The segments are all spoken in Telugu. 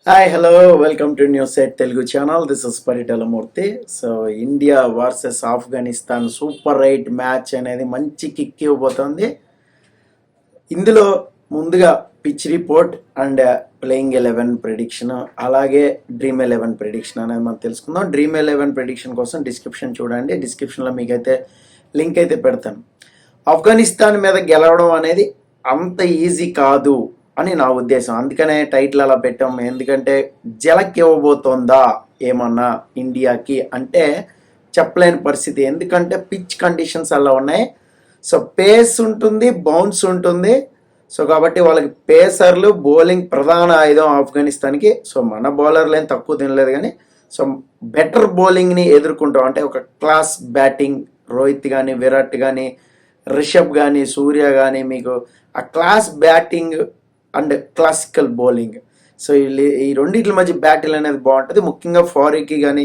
Hi hello welcome to news at Telugu channel. This is Paritalamurthy. So India versus Afghanistan super 8 match అనేది మంచి కిక్ ఇవ్వబోతోంది. ఇందులో ముందుగా pitch report and playing 11 prediction, అలాగే డ్రీమ్ 11 ప్రిడిక్షన్ అనేది మనం తెలుసుకుందాం. డ్రీమ్ 11 ప్రిడిక్షన్ కోసం డిస్క్రిప్షన్ చూడండి. డిస్క్రిప్షన్లో మీకైతే లింక్ అయితే పెడతాను. ఆఫ్ఘనిస్తాన్ మీద గెలవడం అనేది అంత ఈజీ కాదు అని నా ఉద్దేశం. అందుకనే టైటిల్ అలా పెట్టాం. ఎందుకంటే జలక్ ఇవ్వబోతోందా ఏమన్నా ఇండియాకి అంటే చెప్పలేని పరిస్థితి. ఎందుకంటే పిచ్ కండిషన్స్ అలా ఉన్నాయి. సో పేస్ ఉంటుంది, బౌన్స్ ఉంటుంది. సో కాబట్టి వాళ్ళకి పేసర్లు, బౌలింగ్ ప్రధాన ఆయుధం ఆఫ్ఘనిస్తాన్కి. సో మన బౌలర్లు ఏం తక్కువ తినలేదు, కానీ సో బెటర్ బౌలింగ్ని ఎదుర్కొంటాం. అంటే ఒక క్లాస్ బ్యాటింగ్ రోహిత్ కానీ, విరాట్ కానీ, రిషబ్ కానీ, సూర్య కానీ, మీకు ఆ class batting and classical bowling. So ఈ రెండింటి మధ్య బ్యాటిల్ అనేది బాగుంటుంది. ముఖ్యంగా ఫారూఖీ కానీ,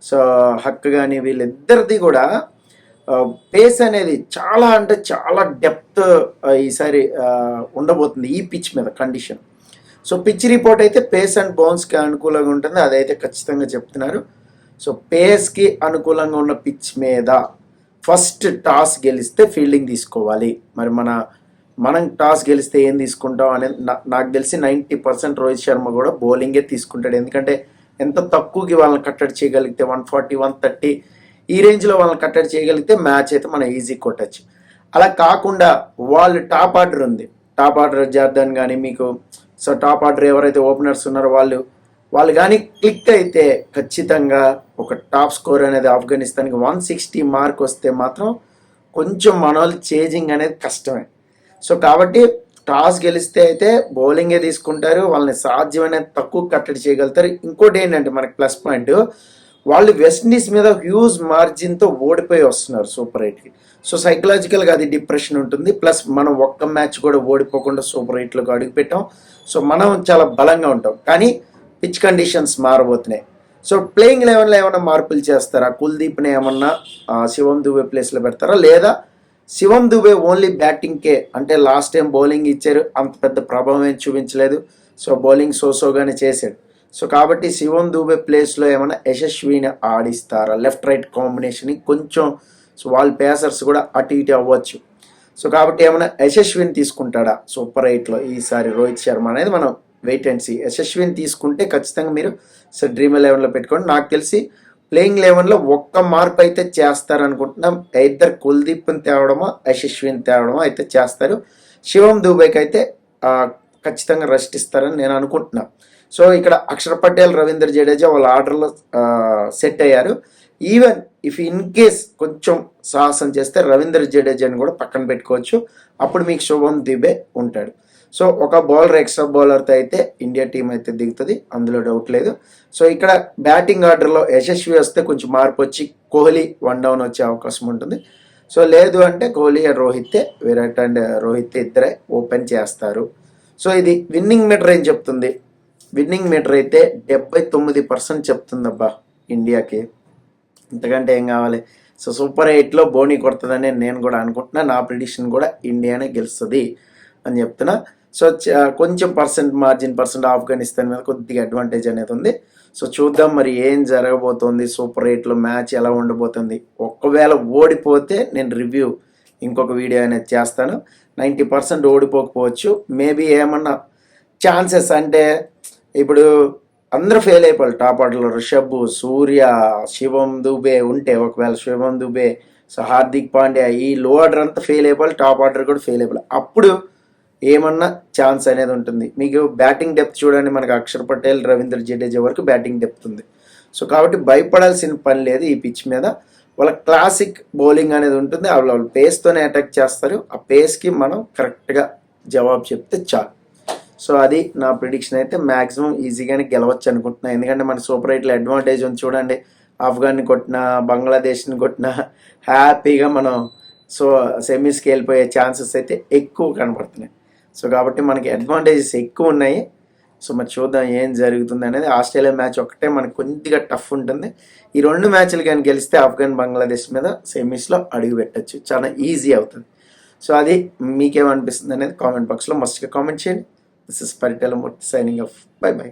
సో హక్ కానీ, వీళ్ళిద్దరిది కూడా పేస్ అనేది చాలా అంటే చాలా డెప్త్ ఈసారి ఉండబోతుంది ఈ పిచ్ మీద కండిషన్. సో పిచ్ రిపోర్ట్ అయితే పేస్ అండ్ బౌన్స్కి అనుకూలంగా ఉంటుంది, అదైతే ఖచ్చితంగా చెప్తున్నారు. సో పేస్కి అనుకూలంగా ఉన్న పిచ్ మీద ఫస్ట్ టాస్ గెలిస్తే ఫీల్డింగ్ తీసుకోవాలి. మరి మనం టాస్ గెలిస్తే ఏం తీసుకుంటాం అనేది నాకు తెలిసి 90% రోహిత్ శర్మ కూడా బౌలింగే తీసుకుంటాడు. ఎందుకంటే ఎంత తక్కువకి వాళ్ళని కట్టడి చేయగలిగితే 140, 130 ఈ రేంజ్లో వాళ్ళని కట్టడి చేయగలిగితే మ్యాచ్ అయితే మనం ఈజీ కొట్టచ్చు. అలా కాకుండా వాళ్ళు టాప్ ఆర్డర్ ఉంది, టాప్ ఆర్డర్ జార్దాన్ కానీ మీకు, సో టాప్ ఆర్డర్ ఎవరైతే ఓపెనర్స్ ఉన్నారో వాళ్ళు కానీ క్లిక్ అయితే ఖచ్చితంగా ఒక టాప్ స్కోర్ అనేది ఆఫ్ఘనిస్తాన్కి 160 మార్క్ వస్తే మాత్రం కొంచెం మన వాళ్ళు చేజింగ్ అనేది కష్టమే. సో కాబట్టి టాస్ గెలిస్తే అయితే బౌలింగే తీసుకుంటారు, వాళ్ళని సాధ్యమైన తక్కువ కట్టడి చేయగలుగుతారు. ఇంకోటి ఏంటంటే మనకి ప్లస్ పాయింట్, వాళ్ళు వెస్టిండీస్ మీద హ్యూజ్ మార్జిన్తో ఓడిపోయి వస్తున్నారు సూపర్ 8కి. సో సైకలాజికల్గా అది డిప్రెషన్ ఉంటుంది. ప్లస్ మనం ఒక్క మ్యాచ్ కూడా ఓడిపోకుండా సూపర్ 8లోకి అడుగుపెట్టాం. సో మనం చాలా బలంగా ఉంటాం. కానీ పిచ్ కండిషన్స్ మారబోతున్నాయి. సో ప్లేయింగ్ 11లో ఏమైనా మార్పులు చేస్తారా? కుల్దీప్ని ఏమన్నా శివం దుబే ప్లేస్లో పెడతారా, లేదా శివం దుబే ఓన్లీ బ్యాటింగ్కే? అంటే లాస్ట్ టైం బౌలింగ్ ఇచ్చారు, అంత పెద్ద ప్రభావం ఏం చూపించలేదు. సో బౌలింగ్ సోసోగానే చేశాడు. సో కాబట్టి శివం దుబే ప్లేస్లో ఏమైనా యశస్విని ఆడిస్తారా? లెఫ్ట్ రైట్ కాంబినేషన్ కొంచెం, సో వాళ్ళ పేసర్స్ కూడా అటు ఇటు అవ్వచ్చు. సో కాబట్టి ఏమైనా యశస్విని తీసుకుంటాడా సూపర్ 8లో ఈసారి రోహిత్ శర్మ అనేది మనం వెయిట్ అండ్ సీ. యశస్విని తీసుకుంటే ఖచ్చితంగా మీరు సో డ్రీమ్ 11లో పెట్టుకోండి. నాకు తెలిసి ప్లేయింగ్ 11లో ఒక్క మార్పు అయితే చేస్తారనుకుంటున్నాం. ఇద్దరు కుల్దీప్ని తేవడమో యశస్విని తేవడమో అయితే చేస్తారు. శివం దుబేకి అయితే ఖచ్చితంగా రెస్ట్ ఇస్తారని నేను అనుకుంటున్నాను. సో ఇక్కడ అక్షర్ పటేల్, రవీంద్ర జడేజా వాళ్ళ ఆర్డర్లో సెట్ అయ్యారు. ఈవెన్ ఇఫ్ ఇన్ కేస్ కొంచెం సాహసం చేస్తే రవీంద్ర జడేజాని కూడా పక్కన పెట్టుకోవచ్చు. అప్పుడు మీకు శుభం దుబే ఉంటాడు. సో ఒక బౌలర్, ఎక్స్ట్రా బౌలర్తో అయితే ఇండియా టీం అయితే దిగుతుంది, అందులో డౌట్ లేదు. సో ఇక్కడ బ్యాటింగ్ ఆర్డర్లో యశస్వి వస్తే కొంచెం మార్పు వచ్చి కోహ్లీ 1 డౌన్ వచ్చే అవకాశం ఉంటుంది. సో లేదు అంటే కోహ్లీ అండ్ రోహితే, విరాట్ అండ్ రోహిత్ ఇద్దరే ఓపెన్ చేస్తారు. సో ఇది విన్నింగ్ మీటర్ ఏం చెప్తుంది? విన్నింగ్ మీటర్ అయితే 79% చెప్తుందబ్బా ఇండియాకి. ఇంతకంటే ఏం కావాలి? సో సూపర్ 8లో బోనీ కొడుతుందని నేను కూడా అనుకుంటున్నా. నా ప్రిడిక్షన్ కూడా ఇండియానే గెలుస్తుంది అని చెప్తున్నా. సో కొంచెం మార్జిన్ ఆఫ్ఘనిస్తాన్ మీద కొద్దిగా అడ్వాంటేజ్ అనేది ఉంది. సో చూద్దాం మరి ఏం జరగబోతోంది, సూపర్ 8లో మ్యాచ్ ఎలా ఉండబోతుంది. ఒకవేళ ఓడిపోతే నేను రివ్యూ ఇంకొక వీడియో అనేది చేస్తాను. 90% ఓడిపోకపోవచ్చు. మేబీ ఏమన్నా ఛాన్సెస్ అంటే ఇప్పుడు అందరూ ఫెయిల్ అయిపోవాలి టాప్ ఆర్డర్లో. రిషబ్, సూర్య, శివం దుబే ఉంటే, ఒకవేళ శివం దుబే, సో హార్దిక్ పాండ్యా, ఈ లో ఆర్డర్ అంతా ఫెయిల్ అయిపోవాలి, టాప్ ఆర్డర్ కూడా ఫెయిల్ అయిపోవాలి. అప్పుడు ఏమన్నా ఛాన్స్ అనేది ఉంటుంది. మీకు బ్యాటింగ్ డెప్త్ చూడండి, మనకు అక్షర్ పటేల్, రవీంద్ర జడేజా వరకు బ్యాటింగ్ డెప్త్ ఉంది. సో కాబట్టి భయపడాల్సిన పని లేదు ఈ పిచ్ మీద. వాళ్ళ క్లాసిక్ బౌలింగ్ అనేది ఉంటుంది, వాళ్ళు పేస్తోనే అటాక్ చేస్తారు. ఆ పేస్కి మనం కరెక్ట్గా జవాబు చెప్తే చాలు. సో అది నా ప్రిడిక్షన్. అయితే మ్యాక్సిమం ఈజీగానే గెలవచ్చు అనుకుంటున్నాను. ఎందుకంటే మన సూపర్ 8లో అడ్వాంటేజ్ ఉంది చూడండి. ఆఫ్ఘన్ని కొట్టినా, బంగ్లాదేశ్ని కొట్టినా హ్యాపీగా మనం సో సెమీస్కి వెళ్ళిపోయే ఛాన్సెస్ అయితే ఎక్కువ కనపడుతున్నాయి. సో కాబట్టి మనకి అడ్వాంటేజెస్ ఎక్కువ ఉన్నాయి. సో మరి చూద్దాం ఏం జరుగుతుంది అనేది. ఆస్ట్రేలియా మ్యాచ్ ఒకటే మనకు కొద్దిగా టఫ్ ఉంటుంది. ఈ 2 మ్యాచ్లు కానీ గెలిస్తే ఆఫ్ఘన్, బంగ్లాదేశ్ మీద సెమీస్లో అడుగు పెట్టచ్చు, చాలా ఈజీ అవుతుంది. సో అది మీకేమనిపిస్తుంది అనేది కామెంట్ బాక్స్లో మస్ట్గా కామెంట్ చేయండి. This is Paritalamurthy signing off. Bye by.